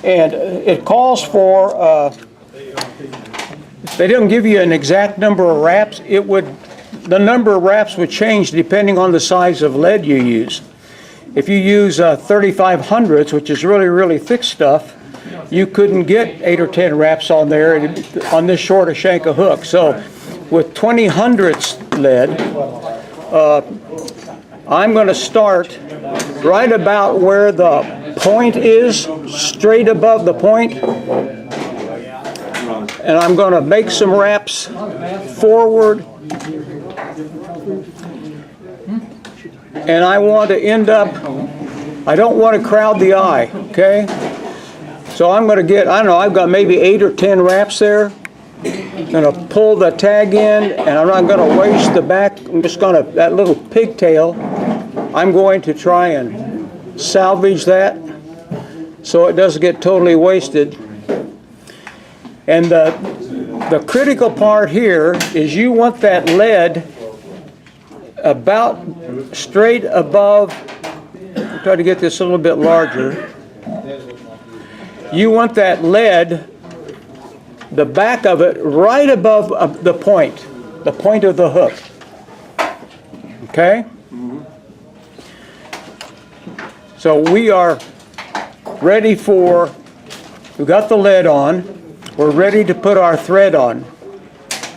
And it calls for, they didn't give you an exact number of wraps. The number of wraps would change depending on the size of lead you use. If you use 3500s, which is really, really thick stuff, you couldn't get 8 or 10 wraps on there on this short a shank of hook. So with 2000s lead, I'm going to start right about where the point is, straight above the point, and I'm going to make some wraps forward, and I want to end up, I don't want to crowd the eye, okay? So I'm going to get, I don't know, I've got maybe 8 or 10 wraps there. I'm going to pull the tag in, and I'm not going to waste the back. I'm just going to, that little pigtail, I'm going to try and salvage that so it doesn't get totally wasted. And the critical part here is you want that lead about straight above, I'll try to get this a little bit larger. You want that lead, the back of it, right above the point of the hook. Okay? So we are ready for, we got the lead on, we're ready to put our thread on.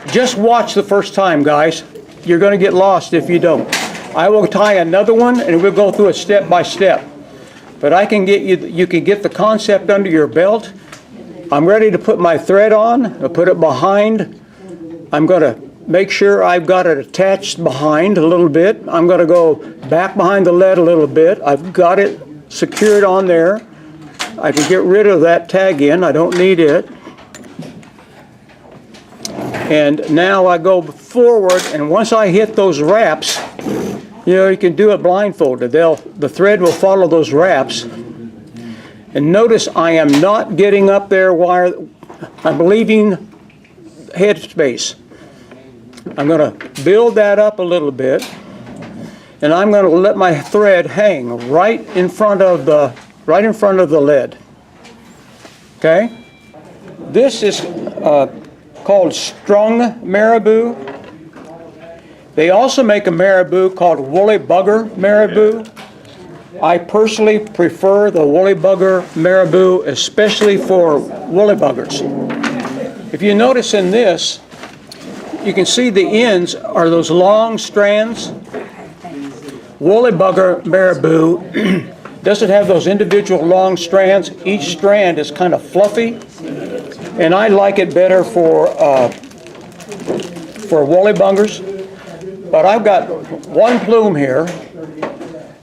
Just watch the first time, guys. You're going to get lost if you don't. I will tie another one and we'll go through it step by step. But I can get you can get the concept under your belt. I'm ready to put my thread on. I'll put it behind. I'm going to make sure I've got it attached behind a little bit. I'm going to go back behind the lead a little bit. I've got it secured on there. I can get rid of that tag in. I don't need it. And now I go forward, and once I hit those wraps, you know, you can do it blindfolded. The thread will follow those wraps. And notice I am not getting up there while I'm leaving head space. I'm going to build that up a little bit, and I'm going to let my thread hang right in front of the lead. Okay? This is called strung marabou. They also make a marabou called woolly bugger marabou. I personally prefer the woolly bugger marabou, especially for woolly buggers. If you notice in this, you can see the ends are those long strands. Woolly bugger marabou doesn't have those individual long strands. Each strand is kind of fluffy, and I like it better for woolly buggers. But I've got one plume here,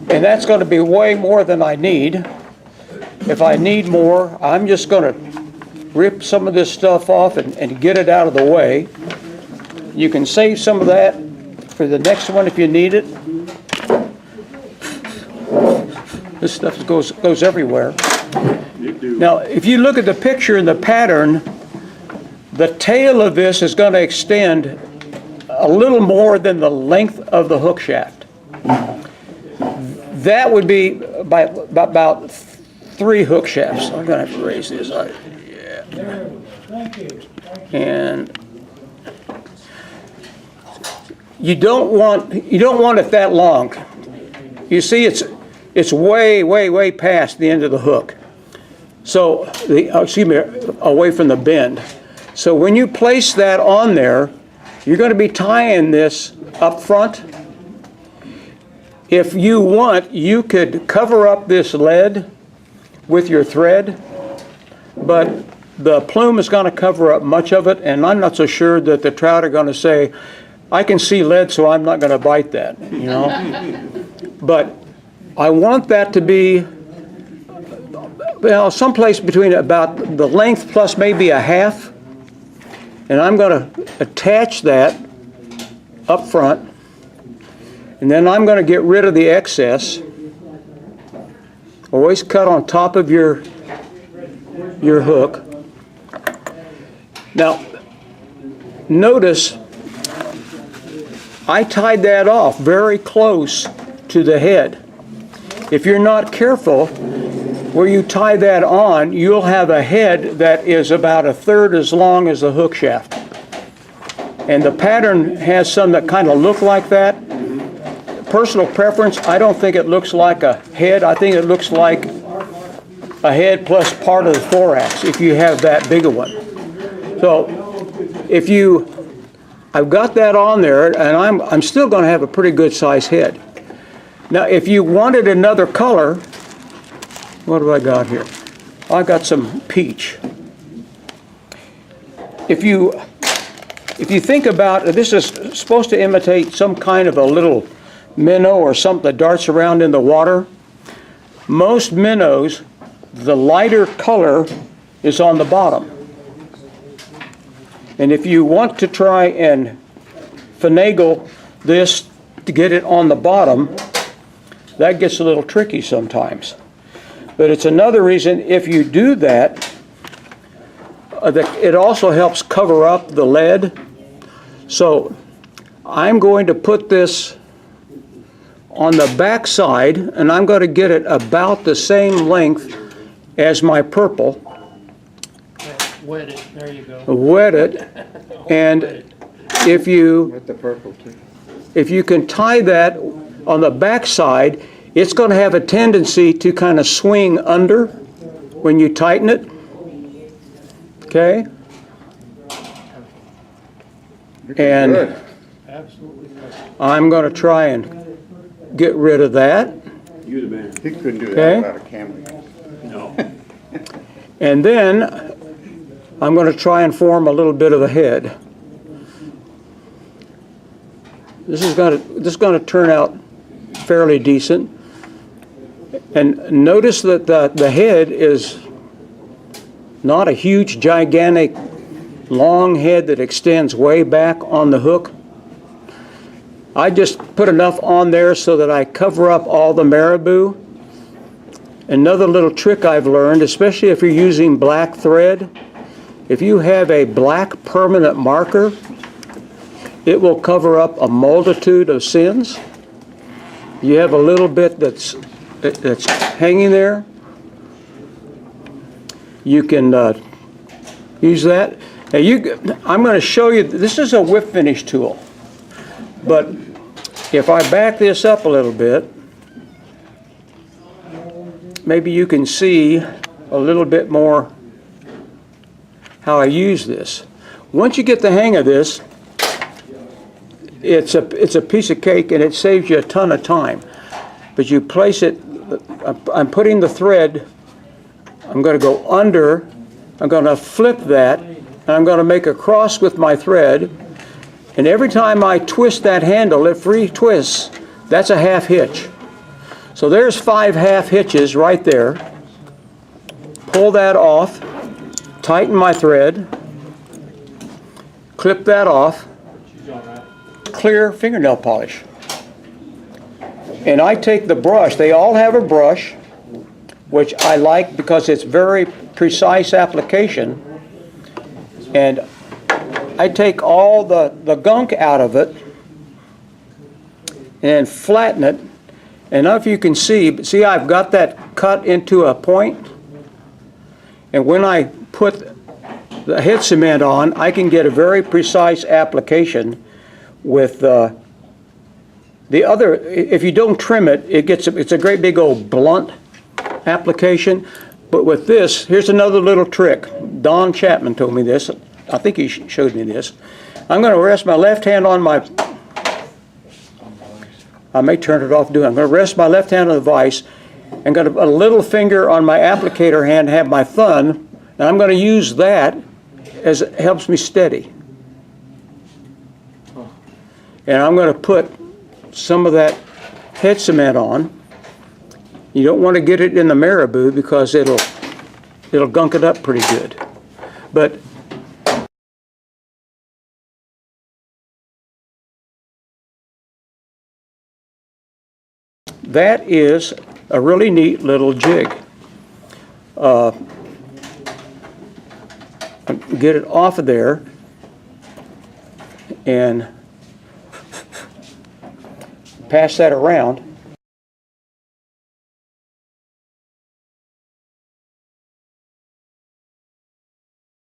and that's going to be way more than I need. If I need more, I'm just going to rip some of this stuff off and get it out of the way. You can save some of that for the next one if you need it. This stuff goes everywhere. Now, if you look at the picture and the pattern, the tail of this is going to extend a little more than the length of the hook shaft. That would be by about 3 hook shafts. I'm going to have to raise this. Yeah. And you don't want it that long. You see, it's way past the end of the hook. So away from the bend. So when you place that on there, you're going to be tying this up front. If you want, you could cover up this lead with your thread, but the plume is going to cover up much of it, and I'm not so sure that the trout are going to say, I can see lead, so I'm not going to bite that, you know. But I want that to be, well, someplace between about the length plus maybe a half. And I'm going to attach that up front, and then I'm going to get rid of the excess. Always cut on top of your hook. Now, notice I tied that off very close to the head. If you're not careful, where you tie that on, you'll have a head that is about 1/3 as long as the hook shaft. And the pattern has some that kind of look like that. Personal preference, I don't think it looks like a head. I think it looks like a head plus part of the thorax if you have that big a one. So if you, I've got that on there, and I'm still going to have a pretty good size head. Now if you wanted another color, what do I got here? I got some peach. If you think about, this is supposed to imitate some kind of a little minnow or something that darts around in the water. Most minnows, the lighter color is on the bottom. And if you want to try and finagle this to get it on the bottom, that gets a little tricky sometimes. But it's another reason, if you do that, it also helps cover up the lead. So I'm going to put this on the back side, and I'm going to get it about the same length as my purple. Wet it, there you go. Wet it, and if you With the purple too. if you can tie that on the back side, it's going to have a tendency to kind of swing under when you tighten it. Okay? And Good. Absolutely perfect. I'm going to try and get rid of that. You the man. He couldn't do Okay. that without a camera. No. And then I'm going to try and form a little bit of a head. This is going to turn out fairly decent. And notice that the head is not a huge, gigantic, long head that extends way back on the hook. I just put enough on there so that I cover up all the marabou. Another little trick I've learned, especially if you're using black thread, if you have a black permanent marker, it will cover up a multitude of sins. You have a little bit that's hanging there, you can use that. Now I'm going to show you, this is a whip finish tool, but if I back this up a little bit, maybe you can see a little bit more how I use this. Once you get the hang of this, it's a piece of cake, and it saves you a ton of time. But you place it, I'm putting the thread, I'm going to go under, I'm going to flip that, and I'm going to make a cross with my thread, and every time I twist that handle, it free twists, that's a half hitch. So there's 5 half hitches right there. Pull that off, tighten my thread, clip that off, clear fingernail polish. And I take the brush, they all have a brush, which I like because it's very precise application, and I take all the gunk out of it and flatten it. And now if you can see I've got that cut into a point, and when I put the head cement on, I can get a very precise application with the other. If you don't trim it, it's a great big old blunt application. But with this, here's another little trick. Don Chapman told me this. I think he showed me this. I'm going to rest my left hand on my, I may turn it off doing. I'm going to rest my left hand on the vise and got a little finger on my applicator hand, have my thumb, and I'm going to use that as it helps me steady. And I'm going to put some of that head cement on. You don't want to get it in the marabou because it'll gunk it up pretty good. But that is a really neat little jig. Get it off of there and pass that around.